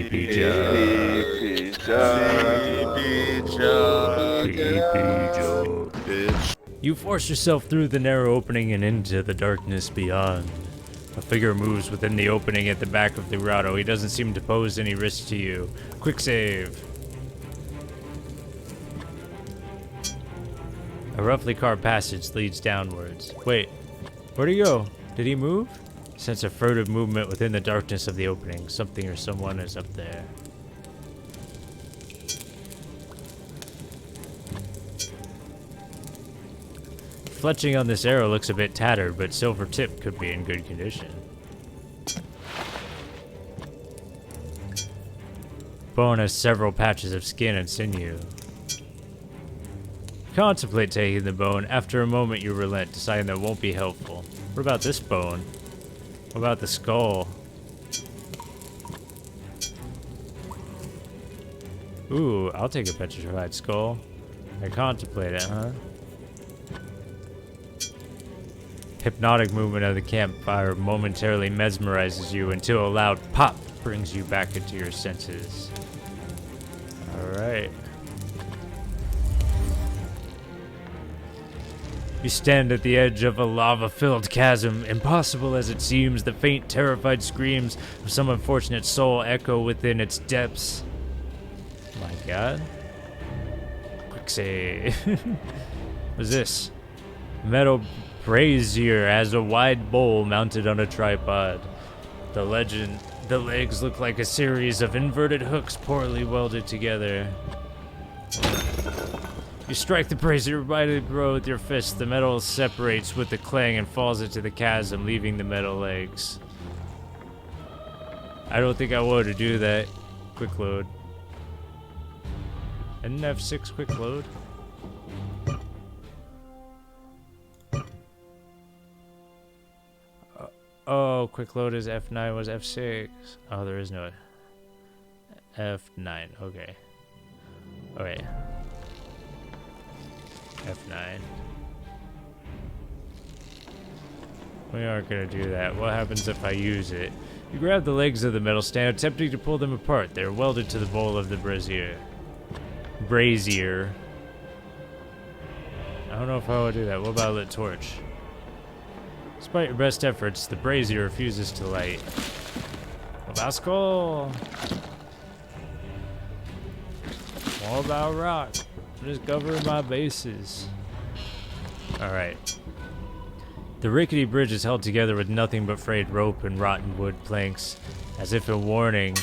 Sleepy jug. Sleepy jug. Bitch. You force yourself through the narrow opening and into the darkness beyond. A figure moves within the opening at the back of the grotto. He doesn't seem to pose any risk to you. Quick save. A roughly carved passage leads downwards. Wait, where'd he go? Did he move? Sense a furtive movement within the darkness of the opening. Something or someone is up there. Fletching on this arrow looks a bit tattered, but silver tip could be in good condition. Bone has several patches of skin and sinew. Contemplate taking the bone. After a moment you relent, deciding that it won't be helpful. What about this bone? What about the skull? Ooh, I'll take a petrified skull. I contemplate it, huh? Hypnotic movement of the campfire momentarily mesmerizes you until a loud pop brings you back into your senses. Alright. You stand at the edge of a lava-filled chasm. Impossible as it seems, the faint, terrified screams of some unfortunate soul echo within its depths. My god. Quick save. What's this? Metal brazier has a wide bowl mounted on a tripod. The legs look like a series of inverted hooks poorly welded together. You strike the brazier right at the throat with your fist. The metal separates with a clang and falls into the chasm, leaving the metal legs. I don't think I want to do that. Quick load. An F6 quick load. Oh, quick load is F9 was F6. Oh, there is no F9. Okay. Okay. F9. We aren't gonna do that. What happens if I use it? You grab the legs of the metal stand, attempting to pull them apart. They're welded to the bowl of the brazier. I don't know if I would do that. What about a lit torch? Despite your best efforts, the brazier refuses to light. What about skull? What about rock? I'm just covering my bases. Alright. The rickety bridge is held together with nothing but frayed rope and rotten wood planks. As if in warning,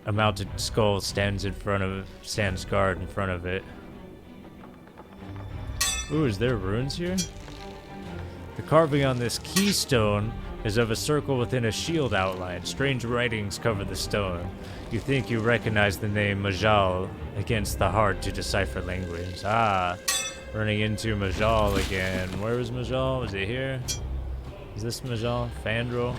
a mounted skull stands guard in front of it. Ooh, is there runes here? The carving on this keystone is of a circle within a shield outline. Strange writings cover the stone. You think you recognize the name Majal against the hard-to-decipher language. Ah, running into Majal again. Where is Majal? Is it here? Is this Majal? Fandral?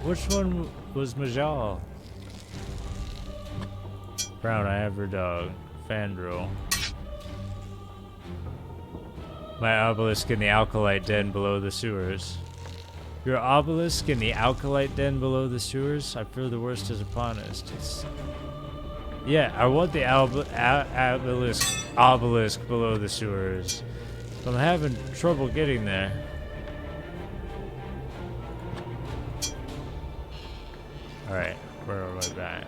Which one was Majal? Brown Ivory Dog. Fandral. My obelisk in the alkalite den below the sewers. Your obelisk in the alkalite den below the sewers? I fear the worst is upon us. Yeah, I want the obelisk below the sewers. I'm having trouble getting there. Alright, where am I back?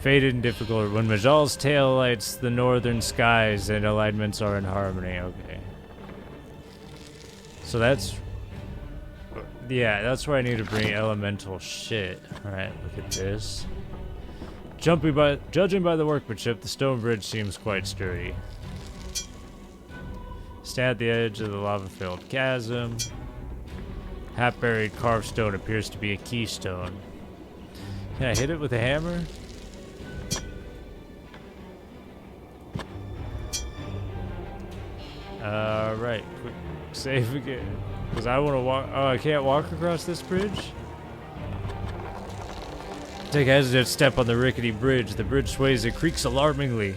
Faded and difficult. When Majal's tail lights the northern skies and alignments are in harmony. Okay. So that's... yeah, that's where I need to bring elemental shit. Alright, look at this. Judging by the workmanship, the stone bridge seems quite sturdy. Stand at the edge of the lava-filled chasm. Half-buried carved stone appears to be a keystone. Can I hit it with a hammer? Alright, quick save again. Because I want to walk. Oh, I can't walk across this bridge? Take a hesitant step on the rickety bridge. The bridge sways and creaks alarmingly.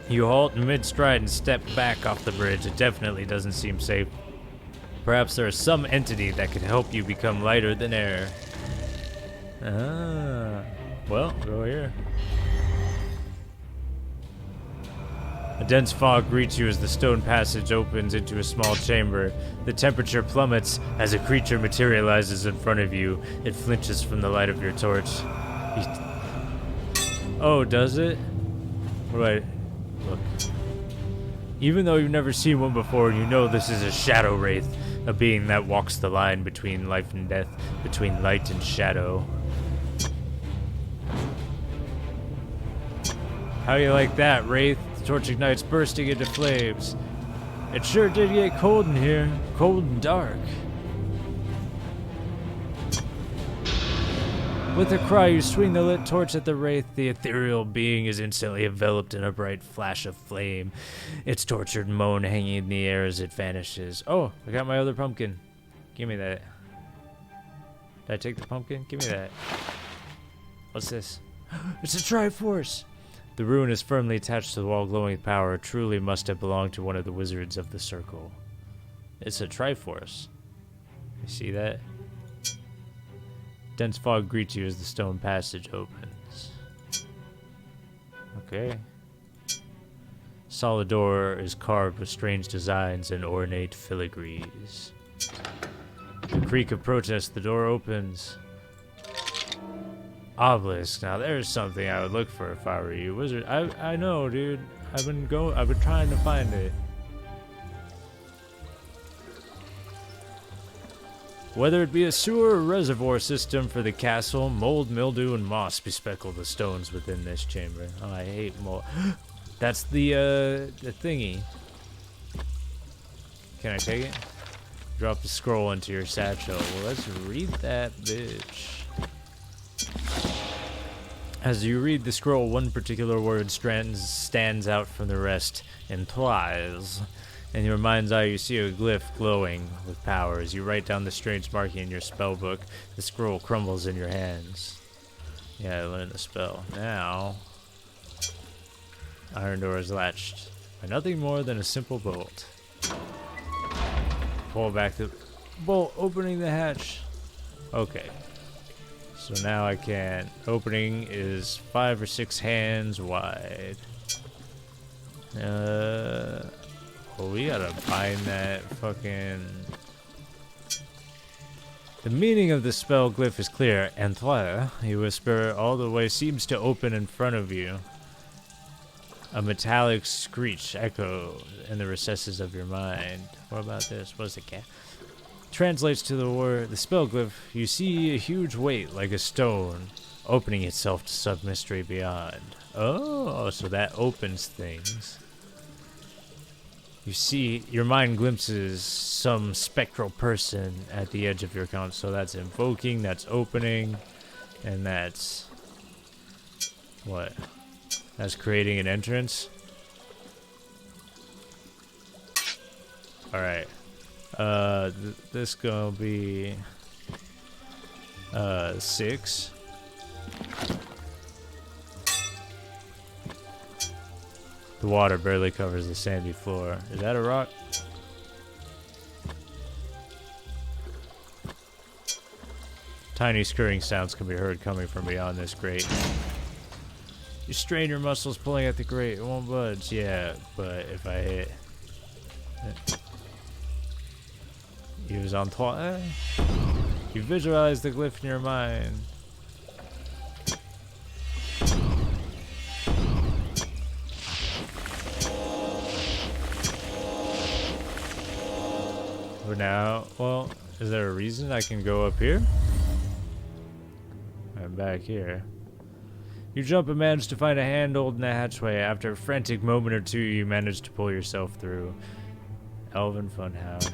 You halt in mid-stride and step back off the bridge. It definitely doesn't seem safe. Perhaps there is some entity that could help you become lighter than air. Ah. Well, go here. A dense fog greets you as the stone passage opens into a small chamber. The temperature plummets as a creature materializes in front of you. It flinches from the light of your torch. Oh, does it? Right. Look. Even though you've never seen one before, you know this is a shadow wraith, a being that walks the line between life and death, between light and shadow. How do you like that, Wraith? The torch ignites, bursting into flames. It sure did get cold in here. Cold and dark. With a cry, you swing the lit torch at the Wraith. The ethereal being is instantly enveloped in a bright flash of flame. Its tortured moan hanging in the air as it vanishes. Oh, I got my other pumpkin. Give me that. Did I take the pumpkin? Give me that. What's this? It's a Triforce! The rune is firmly attached to the wall, glowing with power. It truly must have belonged to one of the wizards of the circle. It's a Triforce. You see that? Dense fog greets you as the stone passage opens. Okay. Solid door is carved with strange designs and ornate filigrees. The creak of protest, the door opens. Obelisk. Now there's something I would look for if I were you, wizard. I know, dude. I've been trying to find it. Whether it be a sewer or reservoir system for the castle, mold, mildew, and moss bespeckle the stones within this chamber. Oh, I hate mold. That's the thingy. Can I take it? Drop the scroll into your satchel. Well, let's read that bitch. As you read the scroll, one particular word stands out from the rest. Implies. In your mind's eye, you see a glyph glowing with power. As you write down the strange marking in your spell book, the scroll crumbles in your hands. Yeah, I learned the spell. Now, iron door is latched by nothing more than a simple bolt. Pull back the bolt, opening the hatch. Okay. So now I can. Opening is 5 or 6 hands wide. Well, we gotta find that fucking... The meaning of the spell glyph is clear. Entwire, you whisper, all the way seems to open in front of you. A metallic screech echoes in the recesses of your mind. What about this? What is it, cat? Translates to the spell glyph. You see a huge weight like a stone opening itself to some mystery beyond. Oh, so that opens things. You see, your mind glimpses some spectral person at the edge of your account. So that's invoking, that's opening, and that's... what? That's creating an entrance? Alright. This gonna be... 6. The water barely covers the sandy floor. Is that a rock? Tiny scurrying sounds can be heard coming from beyond this grate. You strain your muscles pulling at the grate. It won't budge. Yeah, but if I hit... Use on toi. You visualize the glyph in your mind. For now, well, is there a reason I can go up here? I'm back here. You jump and manage to find a handhold in the hatchway. After a frantic moment or two, you manage to pull yourself through. Elven Funhound.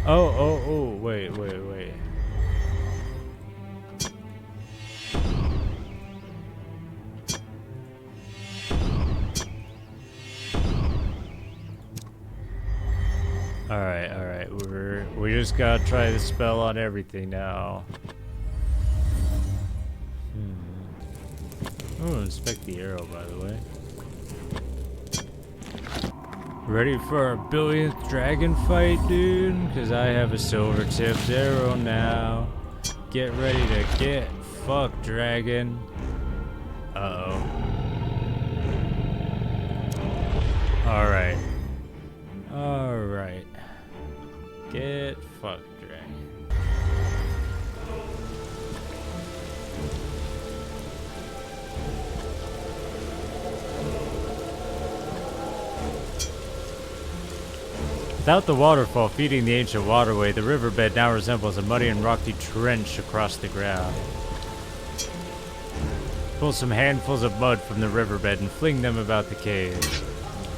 Oh, wait. Alright. We just gotta try the spell on everything now. Oh, inspect the arrow, by the way. Ready for our 1000th dragon fight, dude? Because I have a silver-tipped arrow now. Get ready to get fucked, dragon. Uh-oh. Alright. Get fucked, dragon. Without the waterfall feeding the ancient waterway, the riverbed now resembles a muddy and rocky trench across the ground. Pull some handfuls of mud from the riverbed and fling them about the cave.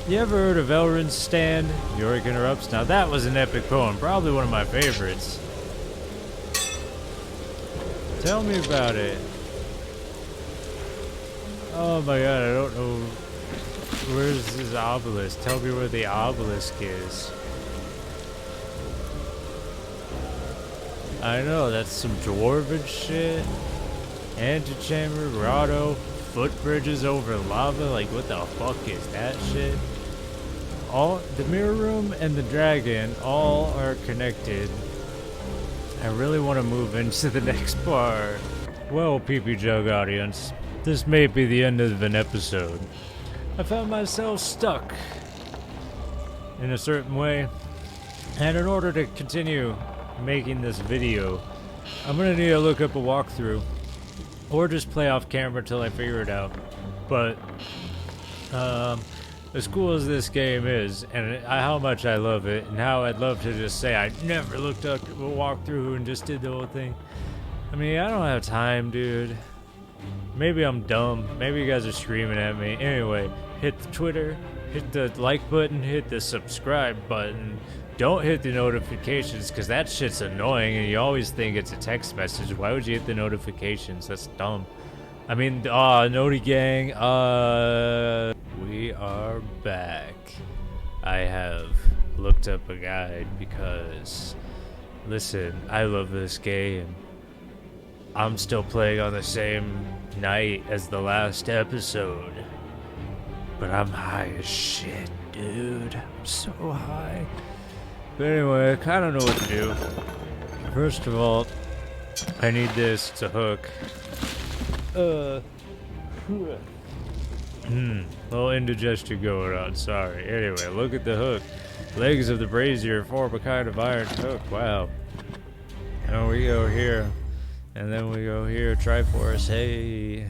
You ever heard of Elrond's Stand? Yorick interrupts. Now that was an epic poem, probably one of my favorites. Tell me about it. Oh my god, I don't know. Where's this obelisk? Tell me where the obelisk is. I know, that's some dwarven shit. Antechamber, grotto, footbridges over lava. Like, what the fuck is that shit? All the mirror room and the dragon all are connected. I really want to move into the next part. Well, PP Jug audience, this may be the end of an episode. I found myself stuck in a certain way, and in order to continue making this video, I'm gonna need to look up a walkthrough or just play off camera till I figure it out. But as cool as this game is, and how much I love it, and how I'd love to just say I never looked up a walkthrough and just did the whole thing. I mean, I don't have time, dude. Maybe I'm dumb. Maybe you guys are screaming at me. Anyway, hit the Twitter, hit the like button, hit the subscribe button. Don't hit the notifications, because that shit's annoying, and you always think it's a text message. Why would you hit the notifications? That's dumb. I mean, Noti Gang, we are back. I have looked up a guide because, listen, I love this game. I'm still playing on the same night as the last episode, but I'm high as shit, dude. I'm so high. But anyway, I kind of know what to do. First of all, I need this. It's a hook. Little indigestion going on, sorry. Anyway, look at the hook. Legs of the brazier form a kind of iron hook. Wow. And we go here. And then we go here, Triforce, hey.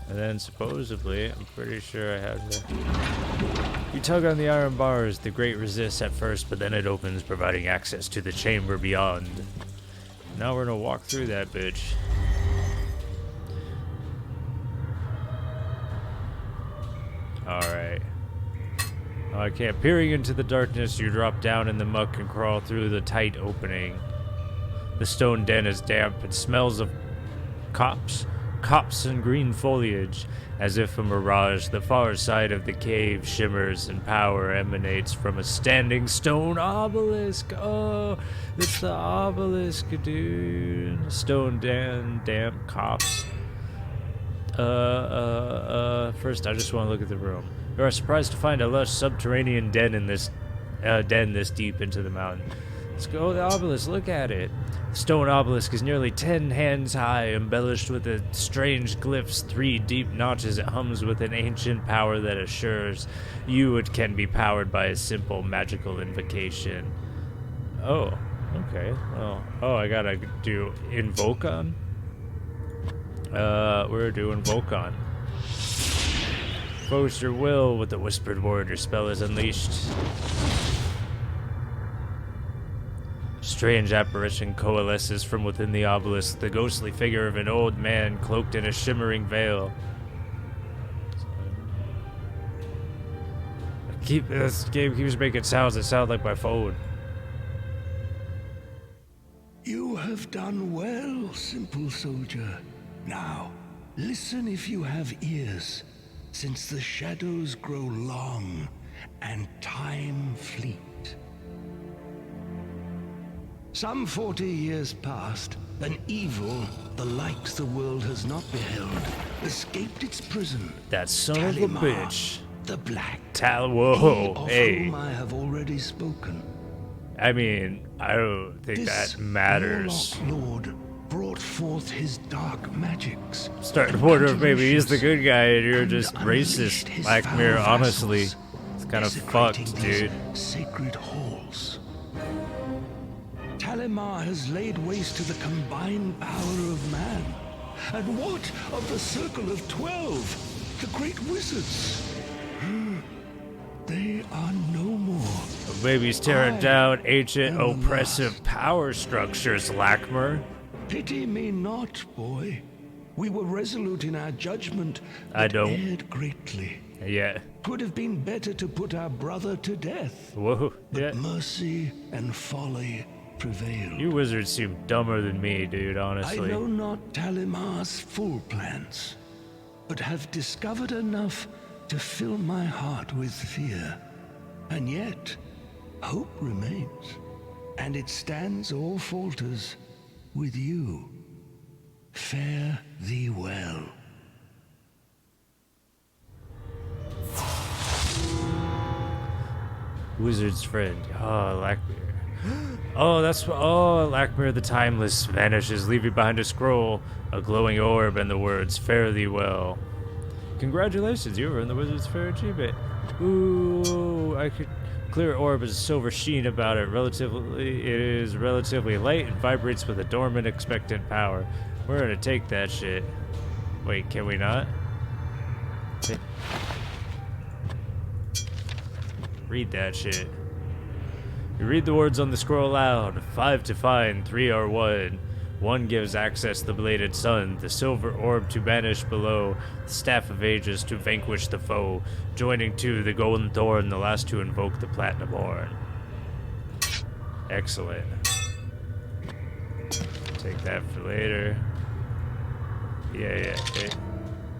And then supposedly, I'm pretty sure I have to... You tug on the iron bars, the grate resists at first, but then it opens, providing access to the chamber beyond. Now we're gonna walk through that bitch. Alright. Oh, I can't. Peering into the darkness, you drop down in the muck and crawl through the tight opening. The stone den is damp and smells of copse and green foliage. As if a mirage, the far side of the cave shimmers and power emanates from a standing stone obelisk. Oh, it's the obelisk, dude. Stone den, damp copse. First I just want to look at the room. You are surprised to find a lush subterranean den in this this deep into the mountain. Let's go, the obelisk, look at it. The stone obelisk is nearly 10 hands high, embellished with a strange glyphs, 3 deep notches. It hums with an ancient power that assures you it can be powered by a simple magical invocation. Oh, okay. Well, I gotta do Invocon? We're doing Volcon. Focus your will with the whispered word. Your spell is unleashed. Strange apparition coalesces from within the obelisk, the ghostly figure of an old man cloaked in a shimmering veil. This game keeps making sounds that sound like my phone. You have done well, simple soldier. Now, listen if you have ears, since the shadows grow long and time fleet. Some 40 years past, an evil the likes the world has not beheld escaped its prison. That son Talimar, of a bitch. the Black. Whoa, Of hey. whom I have already spoken. I mean, I don't think This that matters. warlock lord brought forth his dark magics. Starting to wonder if maybe he's the conjuration, good guy and you're and just unleashed racist, his Lakmir, foul honestly. vassals, It's kind of desecrating fucked, these dude. sacred halls. Talimar has laid waste to the combined power of man. And what of the Circle of 12, the great wizards? They are no more. Maybe he's tearing I down ancient am the oppressive last. power structures, Lakmir. Pity me not, boy. We were resolute in our judgment, I but don't. erred greatly. Yeah. Could have been better to put our brother to death. Whoa. But Yeah. mercy and folly prevailed. You wizards seem dumber than me, dude, I honestly. know not Talimar's full plans, but have discovered enough to fill my heart with fear. And yet, hope remains, and it stands or falters with you. Fare thee well. Wizard's friend. Oh, Lakmir. Oh, that's what. Oh, Lakmir the Timeless vanishes, leaving behind a scroll, a glowing orb, and the words, "Fare thee well." Congratulations, you earned the Wizard's Fair achievement. Ooh, I could. Clear orb has a silver sheen about it. It is relatively light and vibrates with a dormant, expectant power. We're gonna take that shit. Wait, can we not? Read that shit. You read the words on the scroll aloud. 5 to find, 3 are 1. 1 gives access the bladed sun, the silver orb to banish below, the staff of ages to vanquish the foe, joining 2 the golden thorn, the last to invoke the platinum horn. Excellent. Take that for later. Yeah. Hey.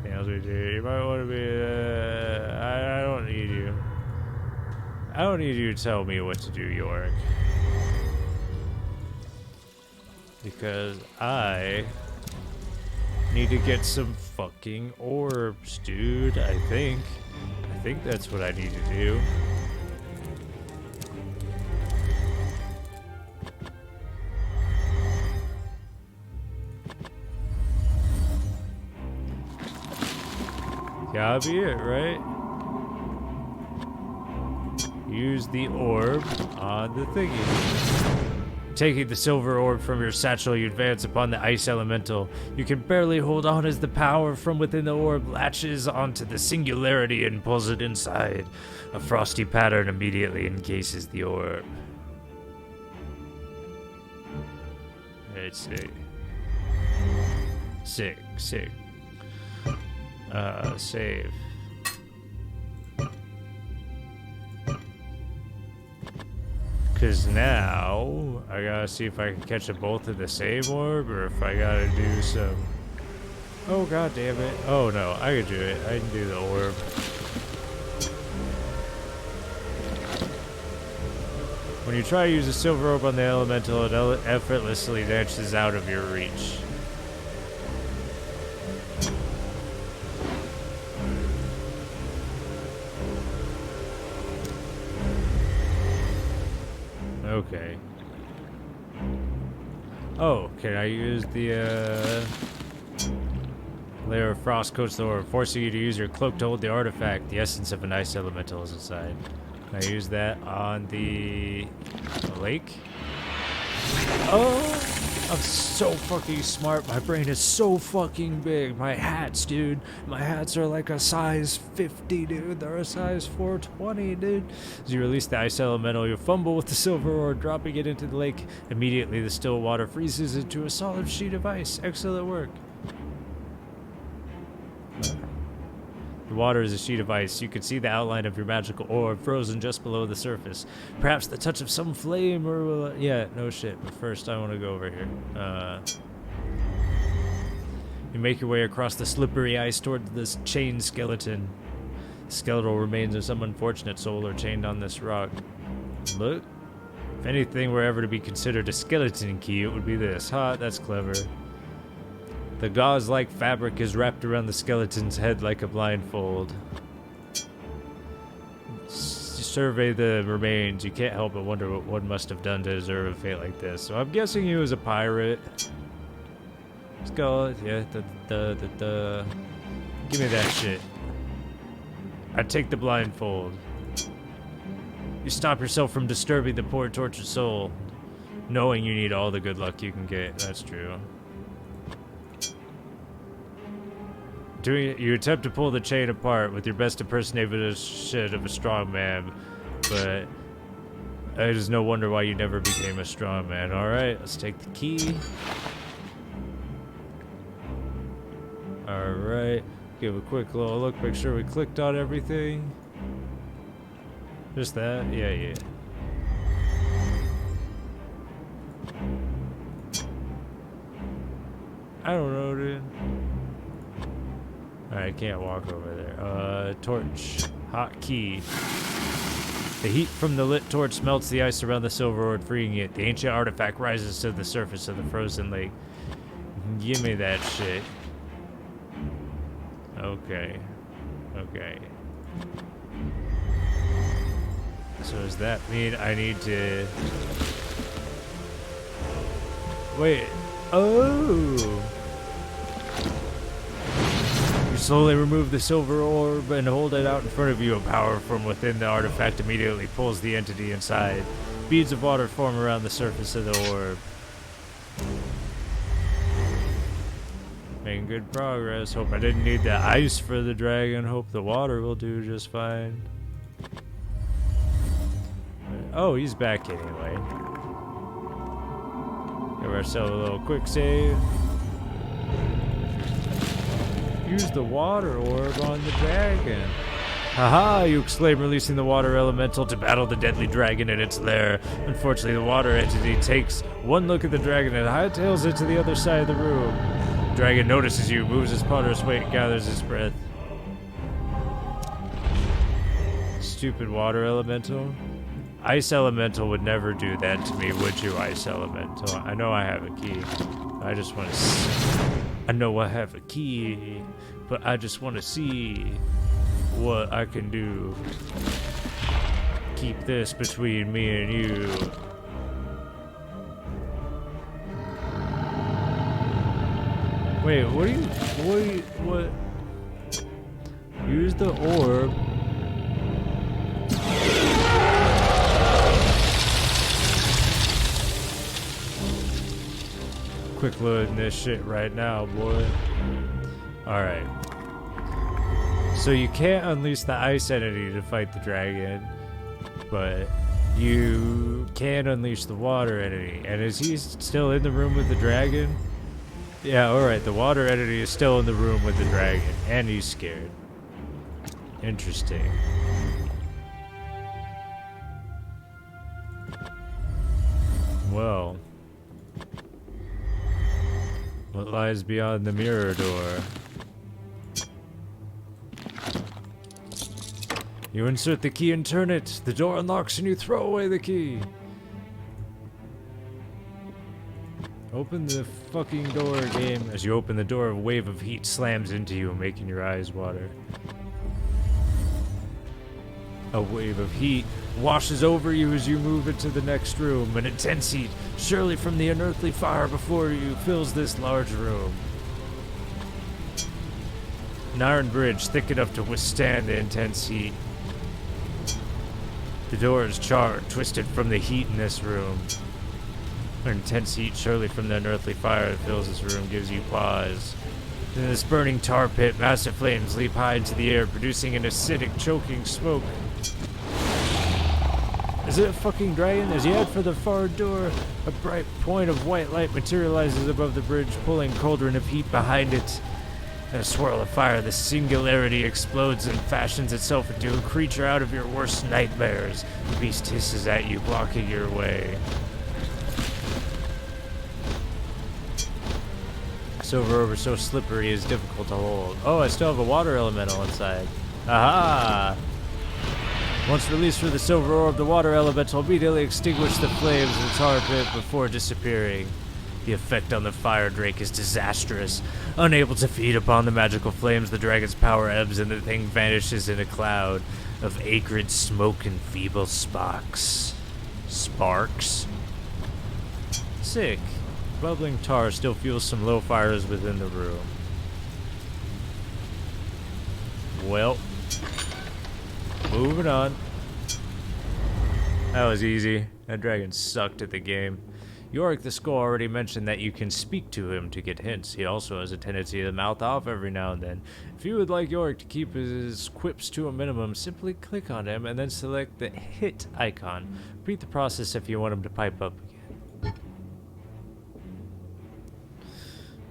Anything else we do? You might want to be. I don't need you. I don't need you to tell me what to do, Yorick. Because I need to get some fucking orbs, dude. I think that's what I need to do. Gotta be it, right? Use the orb on the thingy. Taking the silver orb from your satchel, you advance upon the ice elemental. You can barely hold on as the power from within the orb latches onto the singularity and pulls it inside. A frosty pattern immediately encases the orb. Let's see. Sick. Save. Because now, I gotta see if I can catch them both in the same orb, or if I gotta do some... Oh, god damn it. Oh, no, I can do it. I can do the orb. When you try to use a silver orb on the elemental, it effortlessly dances out of your reach. Okay. Oh, can I use the layer of frost coats the orb, forcing you to use your cloak to hold the artifact? The essence of an ice elemental is inside. Can I use that on the lake? Oh! I'm so fucking smart. My brain is so fucking big. My hats, dude. My hats are like a size 50, dude. They're a size 420, dude. As you release the ice elemental, you fumble with the silver ore, dropping it into the lake. Immediately, the still water freezes into a solid sheet of ice. Excellent work. The water is a sheet of ice. You can see the outline of your magical orb frozen just below the surface. Perhaps the touch of some flame or... yeah, no shit. But first I want to go over here. You make your way across the slippery ice toward this chained skeleton. The skeletal remains of some unfortunate soul are chained on this rock. Look. If anything were ever to be considered a skeleton key, it would be this. Ha, that's clever. The gauze-like fabric is wrapped around the skeleton's head like a blindfold. Survey the remains. You can't help but wonder what one must have done to deserve a fate like this. So I'm guessing he was a pirate. Let's go. Yeah, give me that shit. I take the blindfold. You stop yourself from disturbing the poor tortured soul, knowing you need all the good luck you can get. That's true. You attempt to pull the chain apart with your best impersonation of a strong man, but it is no wonder why you never became a strong man. Alright, let's take the key. Alright, give a quick little look, make sure we clicked on everything. Just that? Yeah. I don't know, dude. I can't walk over there. Torch. Hot key. The heat from the lit torch melts the ice around the silver orb, freeing it. The ancient artifact rises to the surface of the frozen lake. Give me that shit. Okay. So does that mean I need to... Wait. Oh! You slowly remove the silver orb and hold it out in front of you. A power from within the artifact immediately pulls the entity inside. Beads of water form around the surface of the orb. Making good progress. Hope I didn't need the ice for the dragon. Hope the water will do just fine. Oh, he's back anyway. Give ourselves a little quick save. Use the water orb on the dragon. Haha, you exclaim, releasing the water elemental to battle the deadly dragon in its lair. Unfortunately, the water entity takes one look at the dragon and hightails it to the other side of the room. The dragon notices you, moves his ponderous weight, and gathers his breath. Stupid water elemental. Ice elemental would never do that to me, would you, ice elemental? I know I have a key. I just want to see. I know I have a key, but I just want to see what I can do. Keep this between me and you. Wait, what? Use the orb. Quick loading this shit right now, boy. Alright. So you can't unleash the ice entity to fight the dragon, but you can unleash the water entity. And is he still in the room with the dragon? Yeah, alright, the water entity is still in the room with the dragon, and he's scared. Interesting. Well, what lies beyond the mirror door? You insert the key and turn it. The door unlocks and you throw away the key. Open the fucking door, game. As you open the door, a wave of heat slams into you, making your eyes water. A wave of heat washes over you as you move into the next room. An intense heat, surely from the unearthly fire before you, fills this large room. An iron bridge thick enough to withstand the intense heat. The door is charred, twisted from the heat in this room. An intense heat, surely from the unearthly fire that fills this room, gives you pause. In this burning tar pit, massive flames leap high into the air, producing an acidic, choking smoke. Is it a fucking dragon? As you head for the far door, a bright point of white light materializes above the bridge, pulling a cauldron of heat behind it. In a swirl of fire, the singularity explodes and fashions itself into a creature out of your worst nightmares. The beast hisses at you, blocking your way. Silver orb is so slippery it's difficult to hold. Oh, I still have a water elemental inside. Aha! Once released from the silver orb, the water elemental immediately extinguish the flames in the tar pit before disappearing. The effect on the fire drake is disastrous. Unable to feed upon the magical flames, the dragon's power ebbs and the thing vanishes in a cloud of acrid smoke and feeble sparks. Sparks? Sick. Bubbling tar still fuels some low fires within the room. Well, moving on. That was easy. That dragon sucked at the game. Yorick the Skull already mentioned that you can speak to him to get hints. He also has a tendency to mouth off every now and then. If you would like Yorick to keep his quips to a minimum, simply click on him and then select the hit icon. Repeat the process if you want him to pipe up again.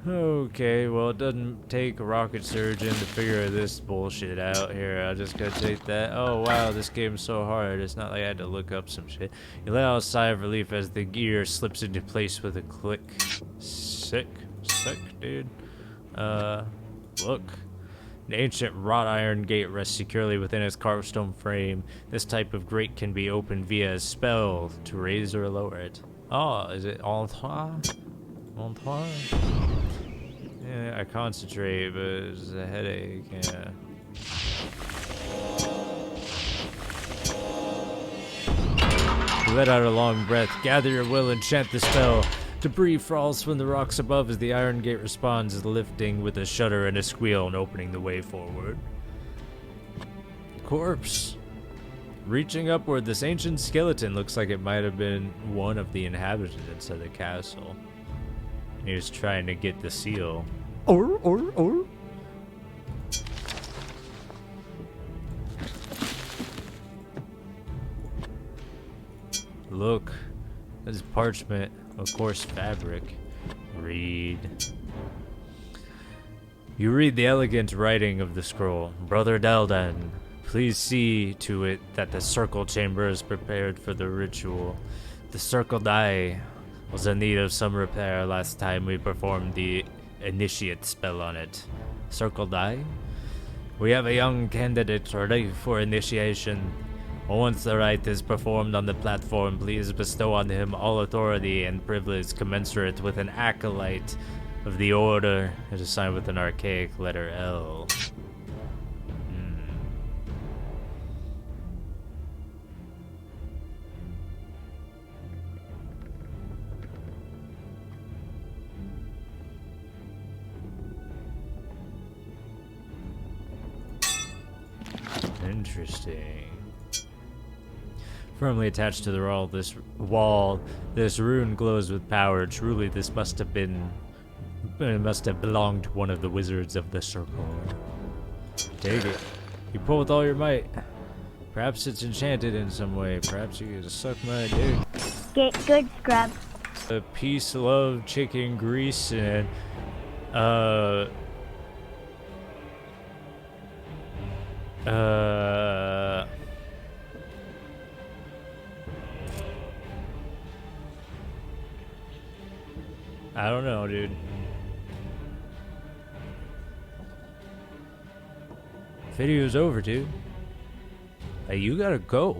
Okay, well, it doesn't take a rocket surgeon to figure this bullshit out here. I just gotta take that. Oh, wow, this game's so hard. It's not like I had to look up some shit. You let out a sigh of relief as the gear slips into place with a click. Sick, dude. Look. An ancient wrought iron gate rests securely within its carved stone frame. This type of grate can be opened via a spell to raise or lower it. Oh, is it entourage? Entourage? Yeah, I concentrate, but it's a headache, yeah. You let out a long breath, gather your will and chant the spell. Debris falls from the rocks above as the iron gate responds, lifting with a shudder and a squeal and opening the way forward. Corpse. Reaching upward, this ancient skeleton looks like it might have been one of the inhabitants of the castle. He was trying to get the seal. Or. Look, this is parchment, of course, fabric. Read. You read the elegant writing of the scroll. Brother Daldan, please see to it that the circle chamber is prepared for the ritual. The circle die was in need of some repair last time we performed the initiate spell on it. Circle die? We have a young candidate ready for initiation. Once the rite is performed on the platform, please bestow on him all authority and privilege commensurate with an acolyte of the order. It is signed with an archaic letter L. Interesting. Firmly attached to the wall, this rune glows with power. Truly, this must have belonged to one of the wizards of the circle. Take it. You pull with all your might. Perhaps it's enchanted in some way. Perhaps you can suck my dick. Get good, scrub. A peace, love, chicken, grease, and I don't know, dude. Video's over, dude. Hey, you gotta go.